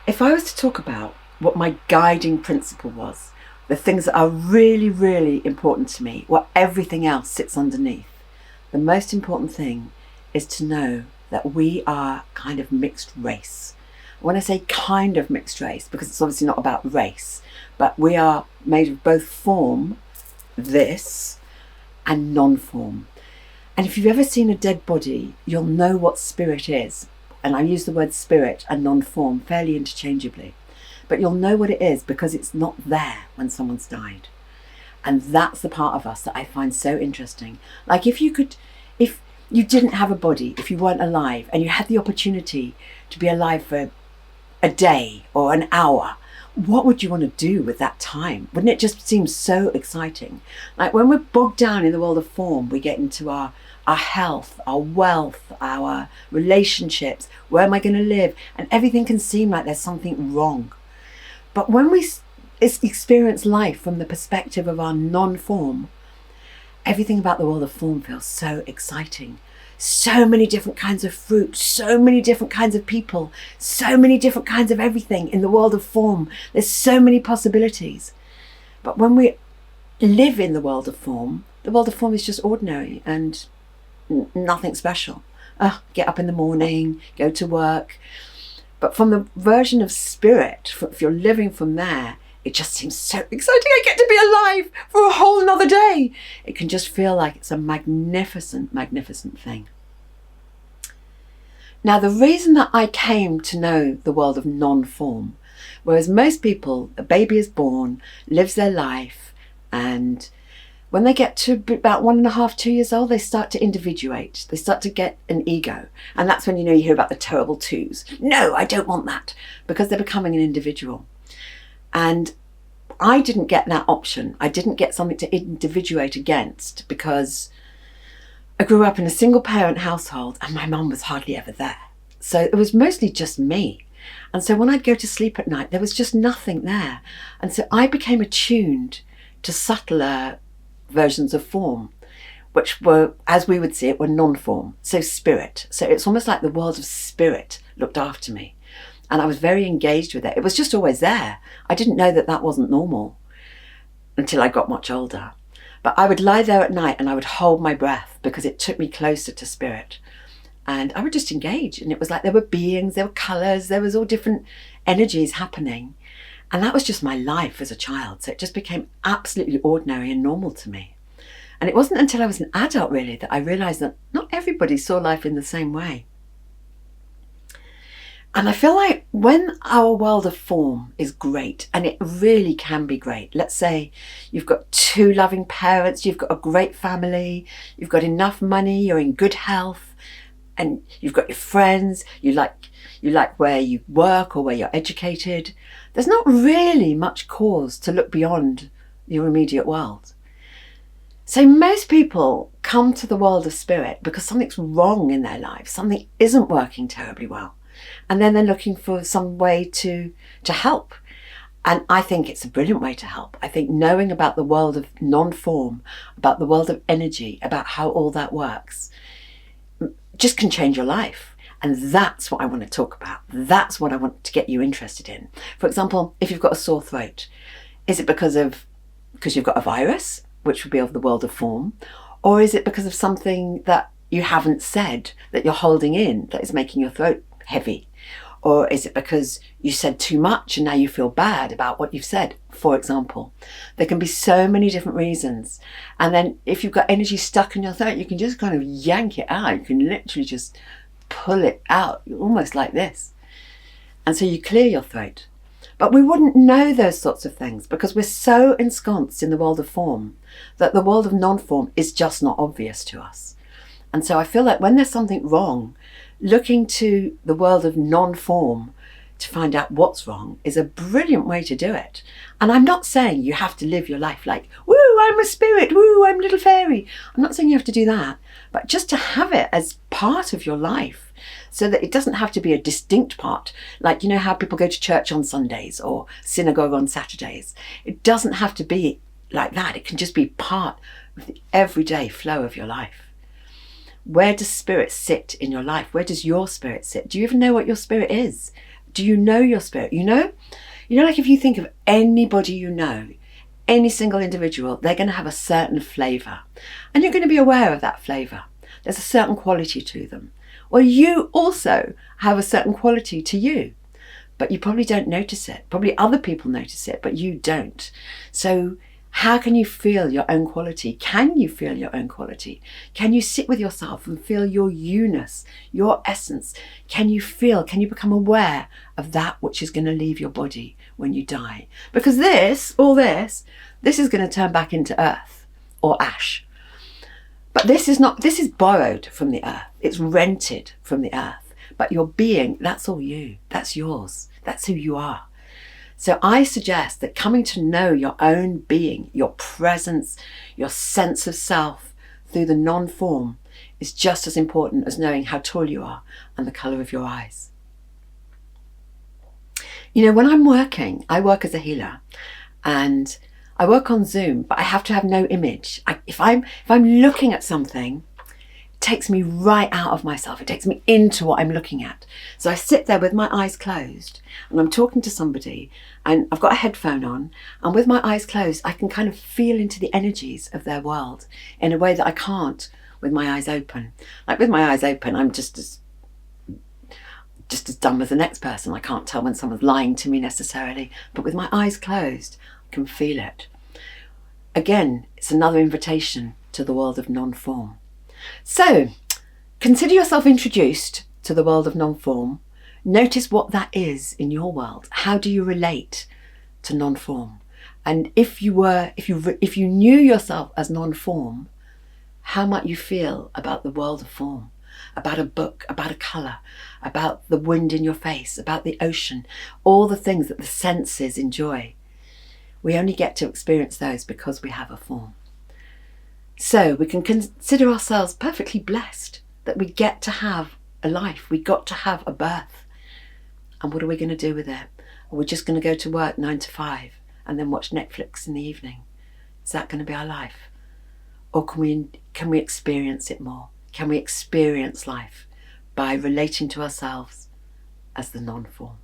If I was to talk about what my guiding principle was, the things that are really, really important to me, what everything else sits underneath, the most important thing is to know that we are kind of mixed race. When I say kind of mixed race, because it's obviously not about race, but we are made of both form, this, and non-form. And if you've ever seen a dead body, you'll know what spirit is. And I use the word spirit and non-form fairly interchangeably. But you'll know what it is because it's not there when someone's died. And that's the part of us that I find so interesting. Like if you didn't have a body, if you weren't alive and you had the opportunity to be alive for a day or an hour, what would you want to do with that time? Wouldn't it just seem so exciting? Like when we're bogged down in the world of form, we get into our health, our wealth, our relationships, where am I going to live? And everything can seem like there's something wrong. But when we experience life from the perspective of our non-form, everything about the world of form feels so exciting. So many different kinds of fruit, so many different kinds of people, so many different kinds of everything in the world of form. There's so many possibilities. But when we live in the world of form is just ordinary and nothing special. Get up in the morning, go to work. But from the version of spirit, if you're living from there, it just seems so exciting. I get to be alive for a whole nother day. It can just feel like it's a magnificent, magnificent thing. Now, the reason that I came to know the world of non-form, whereas most people, a baby is born, lives their life, and when they get to about 1.5, 2 years old, they start to individuate. They start to get an ego. And that's when, you hear about the terrible twos. No, I don't want that, because they're becoming an individual. And I didn't get that option. I didn't get something to individuate against because I grew up in a single parent household and my mum was hardly ever there. So it was mostly just me. And so when I'd go to sleep at night, there was just nothing there. And so I became attuned to subtler versions of form, which were, as we would see it, were non-form, so spirit. So it's almost like the world of spirit looked after me. And I was very engaged with it. It was just always there. I didn't know that that wasn't normal until I got much older. But I would lie there at night and I would hold my breath because it took me closer to spirit. And I would just engage. And it was like there were beings, there were colours, there was all different energies happening. And that was just my life as a child. So it just became absolutely ordinary and normal to me. And it wasn't until I was an adult, really, that I realised that not everybody saw life in the same way. And I feel like when our world of form is great, and it really can be great, let's say you've got 2 loving parents, you've got a great family, you've got enough money, you're in good health, and you've got your friends, you like where you work or where you're educated, there's not really much cause to look beyond your immediate world. So most people come to the world of spirit because something's wrong in their life, something isn't working terribly well. And then they're looking for some way to help. And I think it's a brilliant way to help. I think knowing about the world of non-form, about the world of energy, about how all that works, just can change your life. And that's what I want to talk about. That's what I want to get you interested in. For example, if you've got a sore throat, is it because you've got a virus, which would be of the world of form? Or is it because of something that you haven't said that you're holding in that is making your throat heavy? Or is it because you said too much and now you feel bad about what you've said, for example? There can be so many different reasons. And then if you've got energy stuck in your throat, you can just kind of yank it out. You can literally just pull it out, almost like this. And so you clear your throat. But we wouldn't know those sorts of things because we're so ensconced in the world of form that the world of non-form is just not obvious to us. And so I feel like when there's something wrong, looking to the world of non-form to find out what's wrong is a brilliant way to do it. And I'm not saying you have to live your life like, woo, I'm a spirit, woo, I'm a little fairy. I'm not saying you have to do that, but just to have it as part of your life so that it doesn't have to be a distinct part. Like, you know how people go to church on Sundays or synagogue on Saturdays? It doesn't have to be like that. It can just be part of the everyday flow of your life. Where does spirit sit in your life? Where does your spirit sit? Do you even know what your spirit is? Do you know your spirit? Like if you think of anybody you know, any single individual, they're going to have a certain flavour. And you're going to be aware of that flavour. There's a certain quality to them. Well, you also have a certain quality to you, but you probably don't notice it. Probably other people notice it, but you don't. So how can you feel your own quality? Can you feel your own quality? Can you sit with yourself and feel your you-ness, your essence? Can you become aware of that which is going to leave your body when you die? Because this is going to turn back into earth or ash. But this is borrowed from the earth. It's rented from the earth. But your being, that's all you. That's yours. That's who you are. So I suggest that coming to know your own being, your presence, your sense of self through the non-form is just as important as knowing how tall you are and the colour of your eyes. When I'm working, I work as a healer and I work on Zoom, but I have to have no image. If I'm looking at something, it takes me right out of myself. It takes me into what I'm looking at. So I sit there with my eyes closed and I'm talking to somebody and I've got a headphone on, and with my eyes closed, I can kind of feel into the energies of their world in a way that I can't with my eyes open. Like with my eyes open, I'm just as dumb as the next person. I can't tell when someone's lying to me necessarily, but with my eyes closed, I can feel it. Again, it's another invitation to the world of non-form. So, consider yourself introduced to the world of non-form. Notice what that is in your world. How do you relate to non-form? And if you knew yourself as non-form, how might you feel about the world of form? About a book, about a colour, about the wind in your face, about the ocean, all the things that the senses enjoy. We only get to experience those because we have a form. So we can consider ourselves perfectly blessed that we get to have a life, we got to have a birth. And what are we going to do with it? Are we just going to go to work 9 to 5 and then watch Netflix in the evening? Is that going to be our life? Or can we experience it more? Can we experience life by relating to ourselves as the non-form?